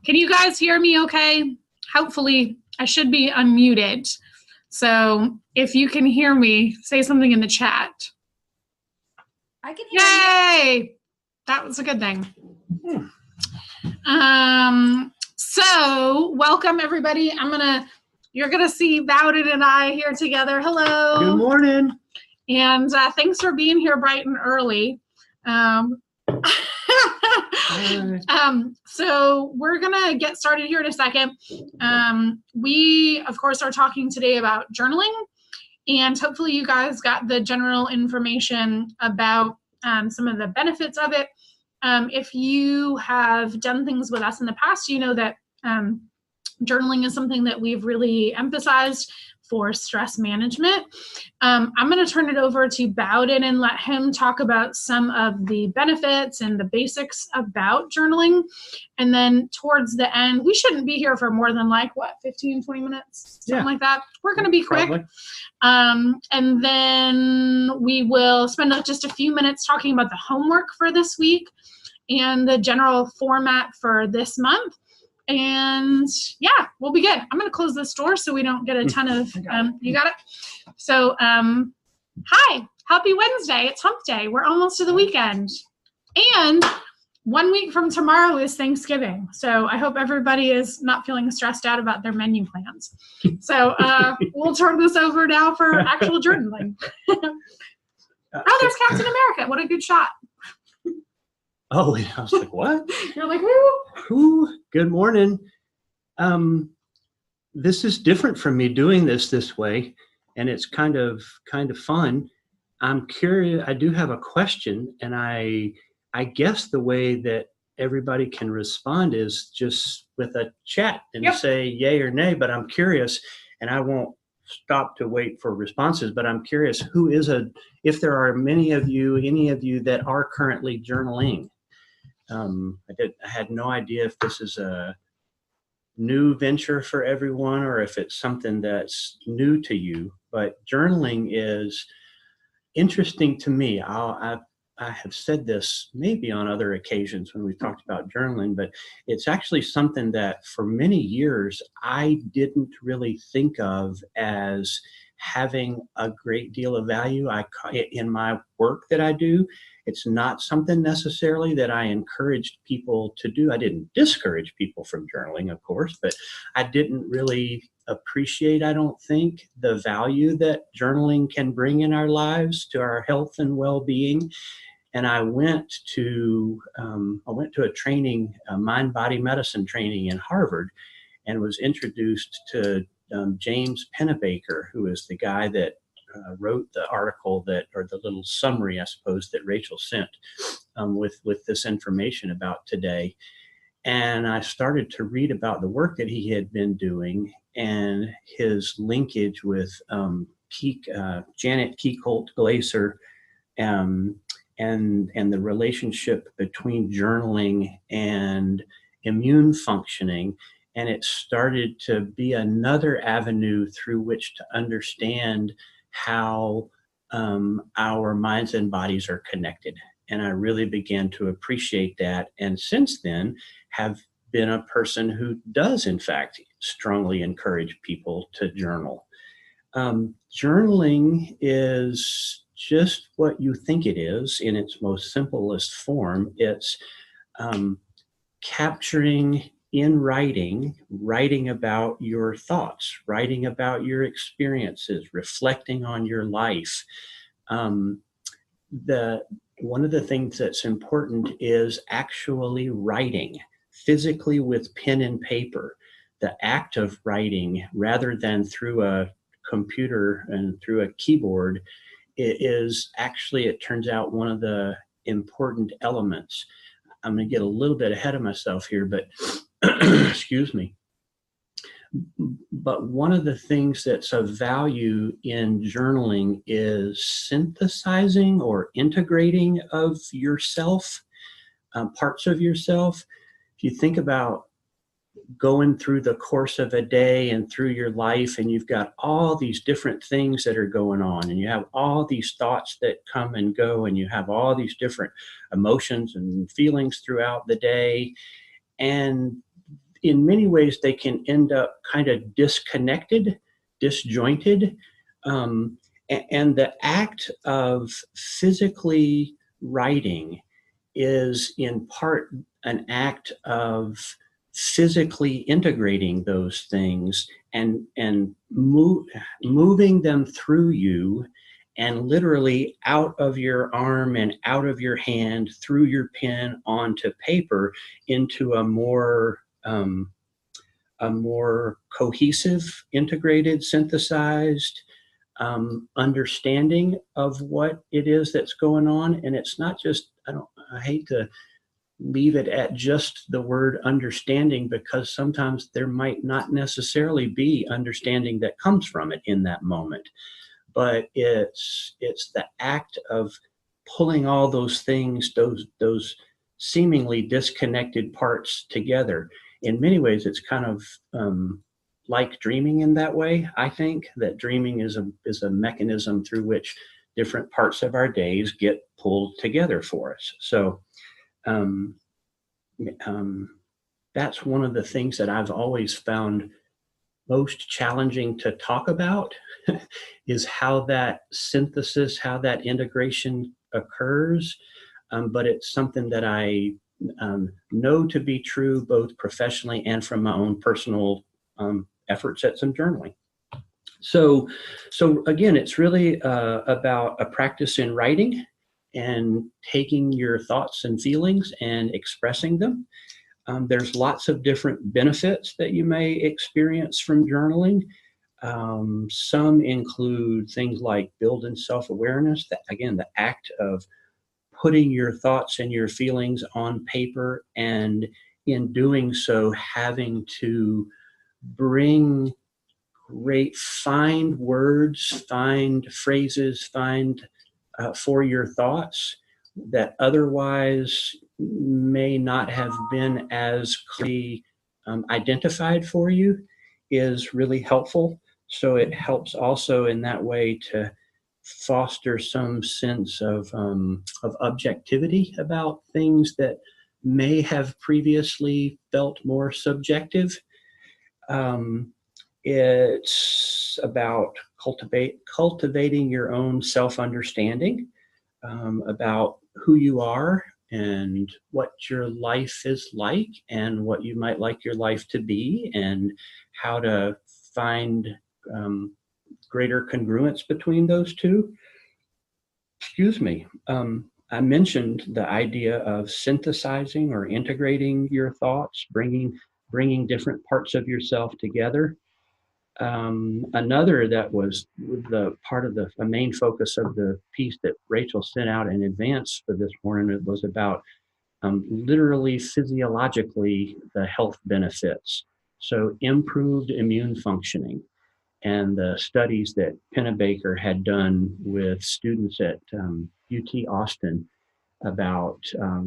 Can you guys hear me okay? Hopefully, I should be unmuted. So if you can hear me, say something in the chat. I can hear you. Yay! That was a good thing. So welcome everybody. You're gonna see Bowden and I here together. Hello. Good morning. And thanks for being here bright and early. So we're gonna get started here in a second. We of course are talking today about journaling, and hopefully you guys got the general information about some of the benefits of it. If you have done things with us in the past, you know that journaling is something that we've really emphasized for stress management. I'm going to turn it over to Bowden and let him talk about some of the benefits and the basics about journaling. And then towards the end, we shouldn't be here for more than 15, 20 minutes, something like that. We're going to be quick. And then we will spend just a few minutes talking about the homework for this week and the general format for this month. And yeah, we'll be good. I'm going to close this door so we don't get a ton of, you got it? So, hi, happy Wednesday. It's hump day. We're almost to the weekend. And 1 week from tomorrow is Thanksgiving. So I hope everybody is not feeling stressed out about their menu plans. So we'll turn this over now for actual journaling. Oh, there's Captain America. What a good shot. Oh, yeah. I was like, what? You're like, woo. Ooh, good morning. This is different from me doing this way, and it's kind of fun. I'm curious. I do have a question, and I guess the way that everybody can respond is just with a chat and say yay or nay, but I'm curious, and I won't stop to wait for responses, but I'm curious if there are any of you that are currently journaling. I had no idea if this is a new venture for everyone or if it's something that's new to you, but journaling is interesting to me. I have said this maybe on other occasions when we've talked about journaling, but it's actually something that for many years I didn't really think of as having a great deal of value. In my work that I do, it's not something necessarily that I encouraged people to do. I didn't discourage people from journaling, of course, but I didn't really appreciate, I don't think, the value that journaling can bring in our lives to our health and well-being. And I went to a training, a mind-body medicine training in Harvard, and was introduced to James Pennebaker, who is the guy that wrote the article or the little summary, I suppose, that Rachel sent with this information about today. And I started to read about the work that he had been doing and his linkage with Janet Kiecolt-Glaser and the relationship between journaling and immune functioning. And it started to be another avenue through which to understand how our minds and bodies are connected. And I really began to appreciate that. And since then, have been a person who does, in fact, strongly encourage people to journal. Journaling is just what you think it is in its most simplest form. It's capturing in writing about your thoughts, writing about your experiences, reflecting on your life. One of the things that's important is actually writing physically with pen and paper. The act of writing, rather than through a computer and through a keyboard, it turns out, one of the important elements. I'm going to get a little bit ahead of myself here, but excuse me. But one of the things that's of value in journaling is synthesizing or integrating of yourself, parts of yourself. If you think about going through the course of a day and through your life, and you've got all these different things that are going on, and you have all these thoughts that come and go, and you have all these different emotions and feelings throughout the day, and in many ways, they can end up kind of disconnected, disjointed. And the act of physically writing is in part an act of physically integrating those things and moving them through you and literally out of your arm and out of your hand through your pen onto paper into a more cohesive, integrated, synthesized understanding of what it is that's going on. And it's not just, I hate to leave it at just the word understanding, because sometimes there might not necessarily be understanding that comes from it in that moment. But it's the act of pulling all those things, those seemingly disconnected parts together. In many ways, it's kind of like dreaming in that way. I think that dreaming is a mechanism through which different parts of our days get pulled together for us. So that's one of the things that I've always found most challenging to talk about is how that synthesis, how that integration occurs. But it's something that I know to be true both professionally and from my own personal efforts at some journaling. So again, it's really about a practice in writing and taking your thoughts and feelings and expressing them. There's lots of different benefits that you may experience from journaling. Some include things like building self-awareness, again, the act of putting your thoughts and your feelings on paper, and in doing so, having to find words, find phrases, find for your thoughts that otherwise may not have been as clearly identified for you is really helpful. So it helps also in that way to foster some sense of objectivity about things that may have previously felt more subjective. It's about cultivating your own self-understanding about who you are and what your life is like and what you might like your life to be, and how to find greater congruence between those two. Excuse me. I mentioned the idea of synthesizing or integrating your thoughts, bringing different parts of yourself together. Another that was the part of the main focus of the piece that Rachel sent out in advance for this morning, it was about literally physiologically the health benefits. So improved immune functioning, and the studies that Pennebaker had done with students at UT Austin about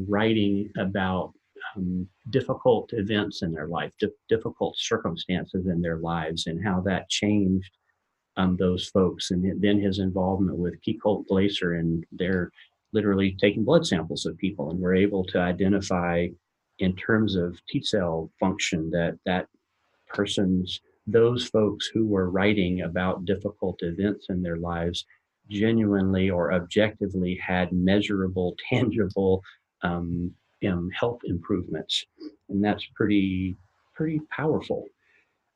writing about difficult events in their life, difficult circumstances in their lives, and how that changed those folks. And then his involvement with Kiecolt Glaser, and they're literally taking blood samples of people, and we're able to identify in terms of T cell function that those folks who were writing about difficult events in their lives genuinely or objectively had measurable, tangible health improvements. And that's pretty powerful.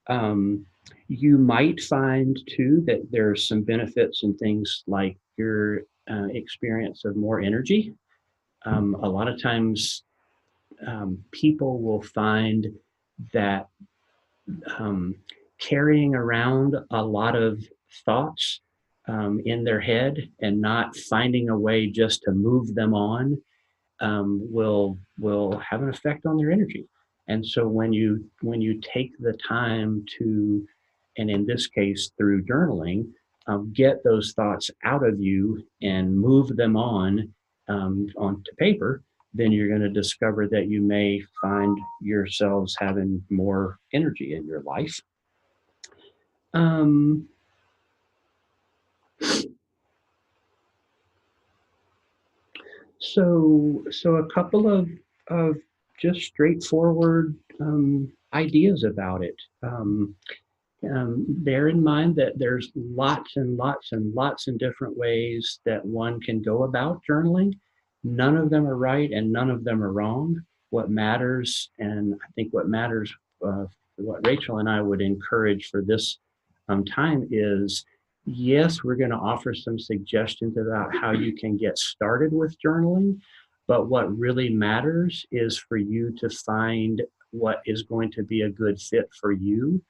You might find too that there's some benefits in things like your experience of more energy. A lot of times people will find that carrying around a lot of thoughts in their head and not finding a way just to move them on will have an effect on their energy. And so when you take the time to, and in this case through journaling, get those thoughts out of you and move them on onto paper, then you're going to discover that you may find yourselves having more energy in your life. So a couple of just straightforward ideas about it. Bear in mind that there's lots and lots and lots of different ways that one can go about journaling. None of them are right and none of them are wrong. What matters, and I think what matters, what Rachel and I would encourage for this time is, yes, we're going to offer some suggestions about how you can get started with journaling, but what really matters is for you to find what is going to be a good fit for you.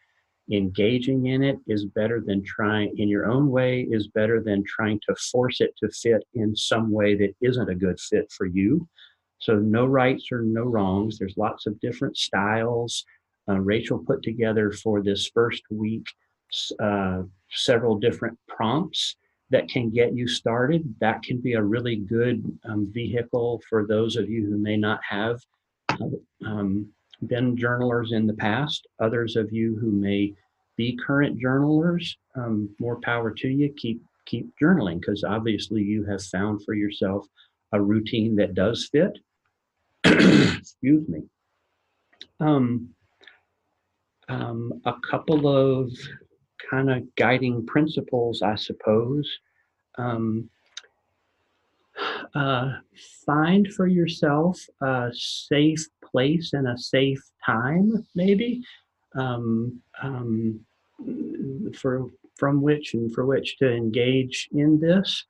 Engaging in it is better than trying in your own way, is better than trying to force it to fit in some way that isn't a good fit for you. So no rights or no wrongs. There's lots of different styles. Rachel put together for this first week several different prompts that can get you started. That can be a really good vehicle for those of you who may not have been journalers in the past. Others of you who may be current journalers, more power to you. Keep journaling, because obviously you have found for yourself a routine that does fit. Excuse me. A couple of kind of guiding principles, I suppose. Find for yourself a safe place and a safe time, maybe, from which to engage in this.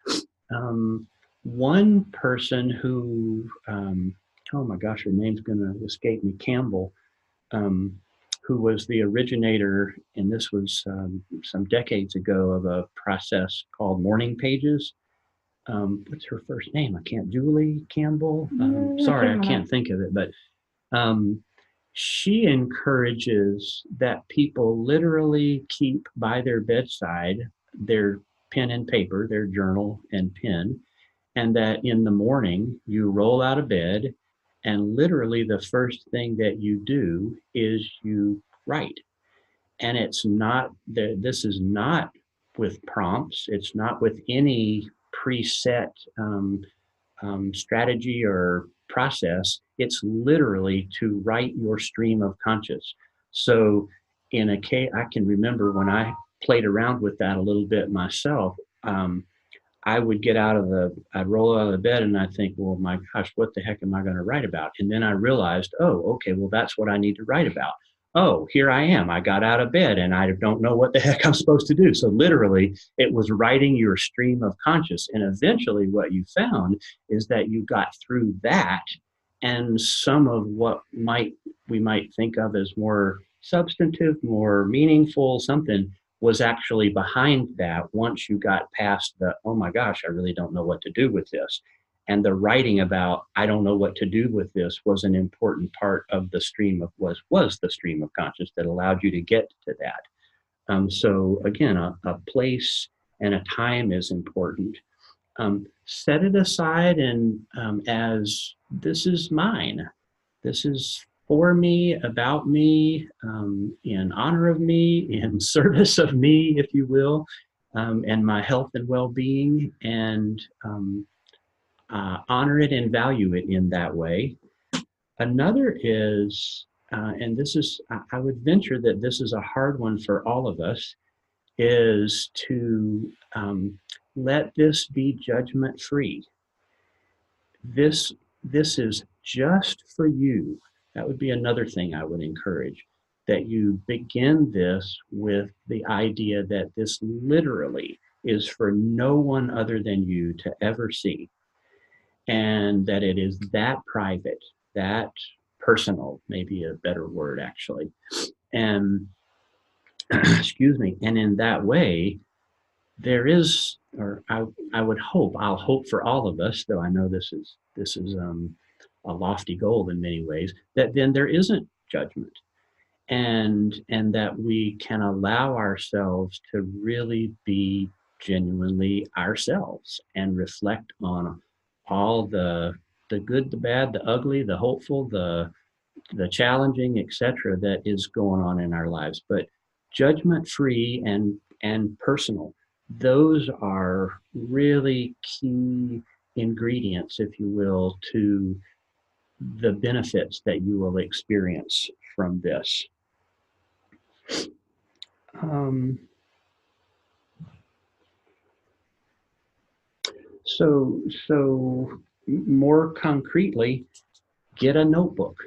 One person who, oh my gosh, her name's going to escape me, Campbell, who was the originator, and this was some decades ago, of a process called morning pages. What's her first name? Julie Campbell. Sorry, I can't think of it, but she encourages that people literally keep by their bedside their pen and paper, their journal and pen, and that in the morning you roll out of bed and literally the first thing that you do is you write. And it's not that this is not with prompts. It's not with any preset strategy or process. It's literally to write your stream of conscious. So in a case, I can remember when I played around with that a little bit myself, I would I'd roll out of the bed and I'd think, well, my gosh, what the heck am I going to write about? And then I realized, oh, okay, well, that's what I need to write about. Oh, here I am. I got out of bed and I don't know what the heck I'm supposed to do. So literally, it was writing your stream of conscious. And eventually what you found is that you got through that, and some of what we might think of as more substantive, more meaningful, something was actually behind that once you got past the, oh my gosh, I really don't know what to do with this. And the writing about, I don't know what to do with this, was an important part of the stream of, was the stream of conscious that allowed you to get to that. So again, a place and a time is important. Set it aside and as this is mine. This is for me, about me, in honor of me, in service of me, if you will, and my health and well-being, and honor it and value it in that way. Another is, and this is, I would venture that this is a hard one for all of us, is to let this be judgment-free. This is just for you. That would be another thing I would encourage, that you begin this with the idea that this literally is for no one other than you to ever see, and that it is that private, that personal, maybe a better word actually, and excuse me, and in that way, there is, or I would hope, I'll hope for all of us, though I know this is a lofty goal in many ways, that then there isn't judgment, and that we can allow ourselves to really be genuinely ourselves and reflect on all the good, the bad, the ugly, the hopeful, the challenging, etc., that is going on in our lives. But judgment-free and personal, those are really key ingredients, if you will, to the benefits that you will experience from this. Um, so more concretely, get a notebook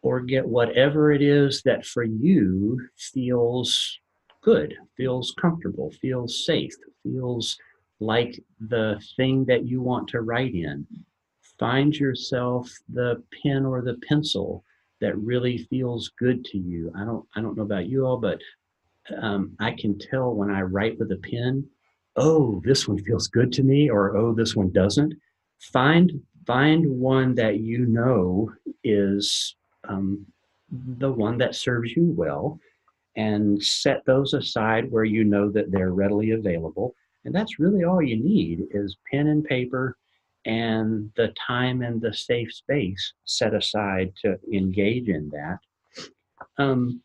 or get whatever it is that for you feels good, feels comfortable, feels safe, feels like the thing that you want to write in. Find yourself the pen or the pencil that really feels good to you. I don't know about you all, but I can tell when I write with a pen, oh, this one feels good to me, or oh, this one doesn't. Find find one that you know is um, the one that serves you well, and set those aside where you know that they're readily available. And that's really all you need is pen and paper and the time and the safe space set aside to engage in that. Um,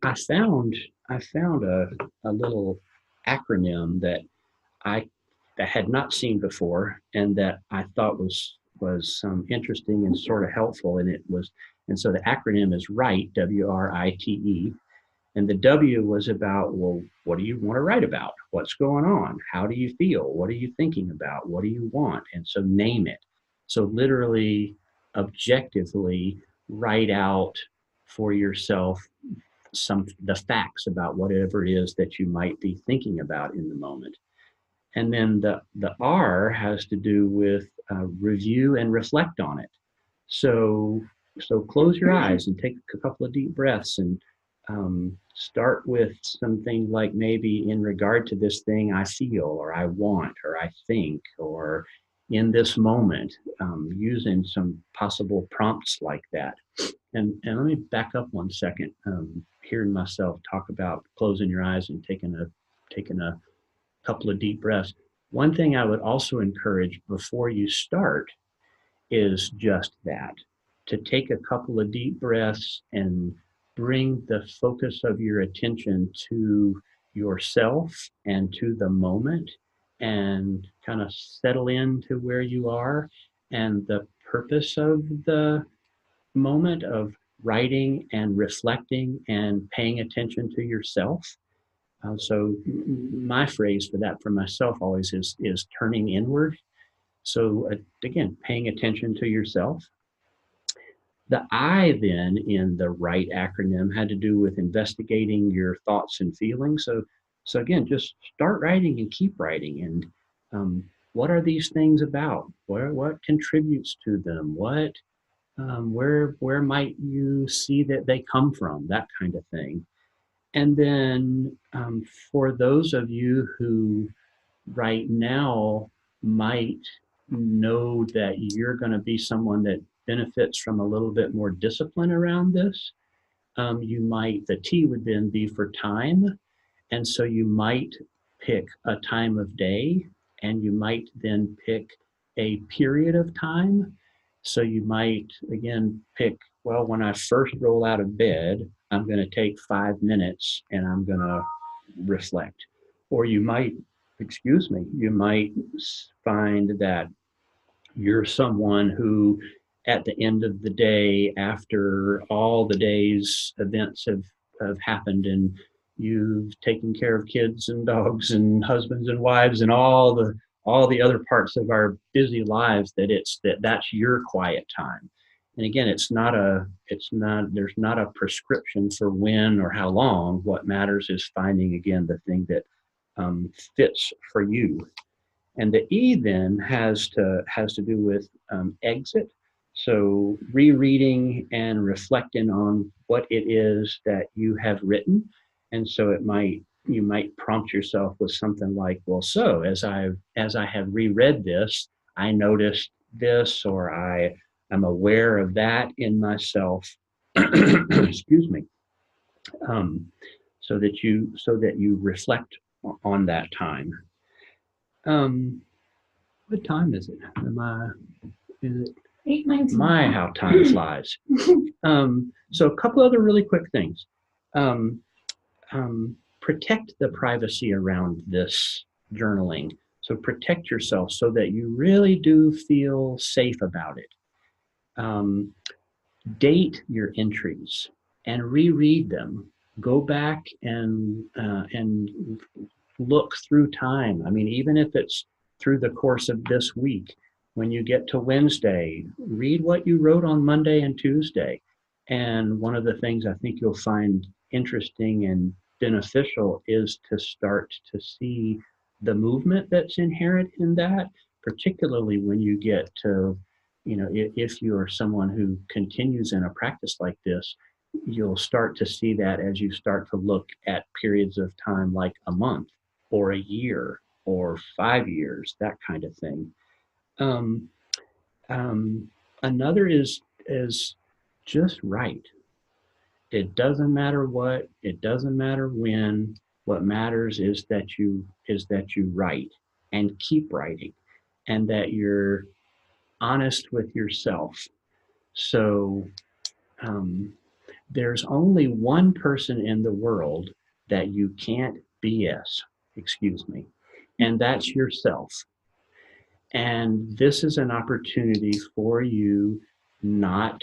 I found I found a little acronym that I that had not seen before and that I thought was interesting and sort of helpful. And so the acronym is WRITE, WRITE, and the W was about, well, what do you want to write about? What's going on? How do you feel? What are you thinking about? What do you want? And so name it. So literally, objectively write out for yourself the facts about whatever it is that you might be thinking about in the moment. And then the R has to do with review and reflect on it. So close your eyes and take a couple of deep breaths and start with something like maybe in regard to this thing I feel or I want or I think or in this moment, using some possible prompts like that. And let me back up 1 second. Hearing myself talk about closing your eyes and taking a couple of deep breaths. One thing I would also encourage before you start is just that, to take a couple of deep breaths and bring the focus of your attention to yourself and to the moment and kind of settle into where you are and the purpose of the moment of writing and reflecting and paying attention to yourself. So my phrase for that for myself always is turning inward. So again, paying attention to yourself. The I then in the WRITE acronym had to do with investigating your thoughts and feelings. So again, just start writing and keep writing. And what are these things about? What contributes to them? Where might you see that they come from? That kind of thing. And then for those of you who right now might know that you're going to be someone that benefits from a little bit more discipline around this, the T would then be for time. And so you might pick a time of day and you might then pick a period of time. So you might, again, pick, well, when I first roll out of bed, I'm going to take 5 minutes and I'm going to reflect. Or you might find that you're someone who, at the end of the day, after all the day's events have happened and you've taken care of kids and dogs and husbands and wives and all the other parts of our busy lives, that's your quiet time. And again, there's not a prescription for when or how long. What matters is finding again the thing that fits for you. And the E then has to do with exit. So rereading and reflecting on what it is that you have written. And so you might prompt yourself with something like, well, so as I have reread this, I noticed this, or I am aware of that in myself. Excuse me. So that you reflect on that time. What time is it? Is it 8:19. My, how time flies. So a couple other really quick things. Protect the privacy around this journaling. So protect yourself so that you really do feel safe about it. Date your entries and reread them go back and look through time. I mean, even if it's through the course of this week, when you get to Wednesday, read what you wrote on Monday and Tuesday. And one of the things I think you'll find interesting and beneficial is to start to see the movement that's inherent in that, particularly when you get to, if you are someone who continues in a practice like this, you'll start to see that as you start to look at periods of time like a month or a year or 5 years, that kind of thing. Another is just write. It doesn't matter what, it doesn't matter when. What matters is that you write and keep writing, and that you're honest with yourself. So there's only one person in the world that you can't BS, excuse me, and that's yourself. And this is an opportunity for you not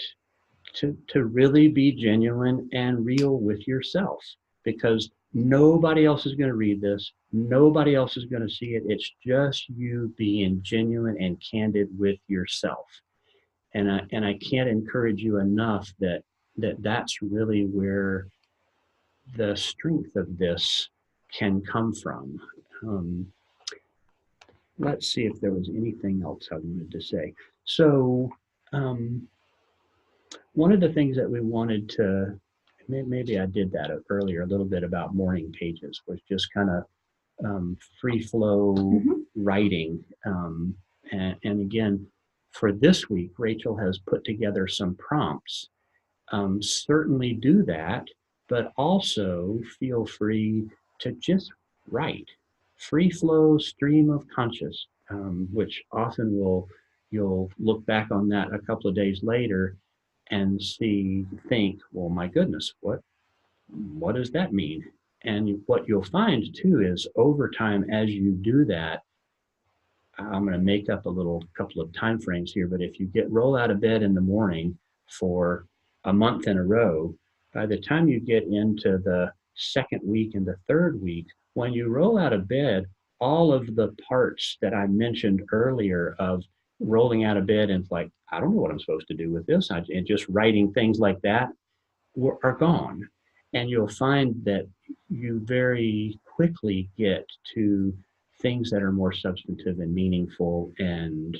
to really be genuine and real with yourself, because nobody else is going to read this. Nobody else is going to see it. It's just you being genuine and candid with yourself. And I can't encourage you enough that's really where the strength of this can come from. Let's see if there was anything else I wanted to say. So one of the things that we wanted to, maybe I did that earlier a little bit about morning pages, was just kind of free flow writing. And again, for this week, Rachel has put together some prompts. Certainly do that, but also feel free to just write. Free flow, stream of conscious, which often you'll look back on that a couple of days later and think, well, my goodness, what does that mean? And what you'll find too is over time, as you do that, I'm going to make up a couple of time frames here, but if you roll out of bed in the morning for a month in a row, by the time you get into the second week and the third week, when you roll out of bed, all of the parts that I mentioned earlier of rolling out of bed and like, I don't know what I'm supposed to do with this, and just writing things like that are gone. And you'll find that you very quickly get to things that are more substantive and meaningful and,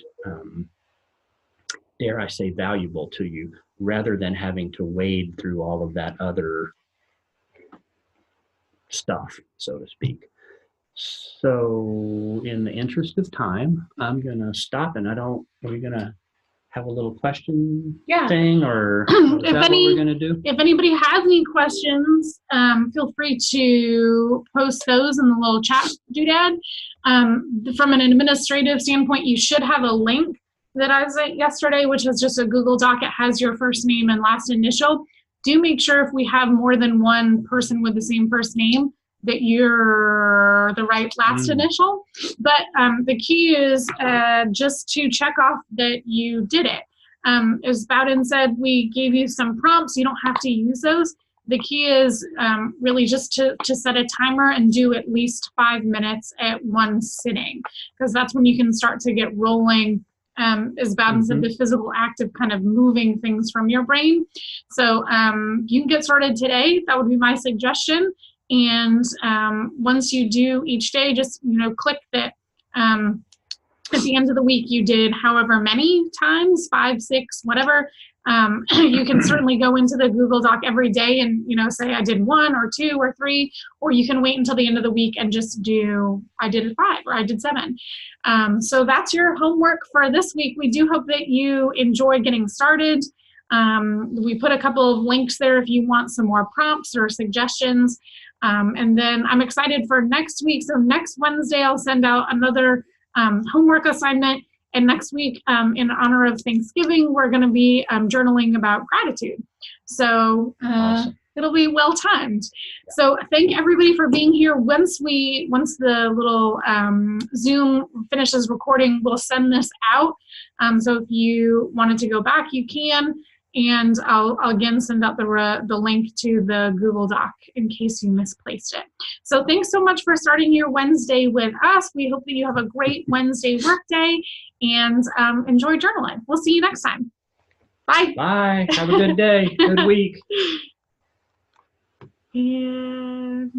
dare I say, valuable to you, rather than having to wade through all of that other stuff, so to speak. So in the interest of time, I'm going to stop, and are we going to have a little question thing, or is that what we're going to do? If anybody has any questions, feel free to post those in the little chat doodad. From an administrative standpoint, you should have a link that I sent yesterday, which is just a Google Doc. It has your first name and last initial. Do make sure if we have more than one person with the same first name that you're the right last initial. But the key is just to check off that you did it. As Bowden said, we gave you some prompts. You don't have to use those. The key is really just to set a timer and do at least 5 minutes at one sitting, because that's when you can start to get rolling. As Bowden said, the physical act of kind of moving things from your brain. So you can get started today. That would be my suggestion. And once you do each day, just click that at the end of the week you did however many times, 5, 6, whatever. You can certainly go into the Google Doc every day and say I did 1 or 2 or 3, or you can wait until the end of the week and just do I did 5 or I did 7. So that's your homework for this week. We do hope that you enjoy getting started. We put a couple of links there if you want some more prompts or suggestions. And then I'm excited for next week. So next Wednesday, I'll send out another homework assignment. And next week, in honor of Thanksgiving, we're going to be journaling about gratitude. So awesome. It'll be well timed. So thank everybody for being here. Once the little Zoom finishes recording, we'll send this out. So if you wanted to go back, you can. And I'll again send out the link to the Google Doc in case you misplaced it. So thanks so much for starting your Wednesday with us. We hope that you have a great Wednesday workday and enjoy journaling. We'll see you next time. Bye. Bye. Have a good day. Good week. And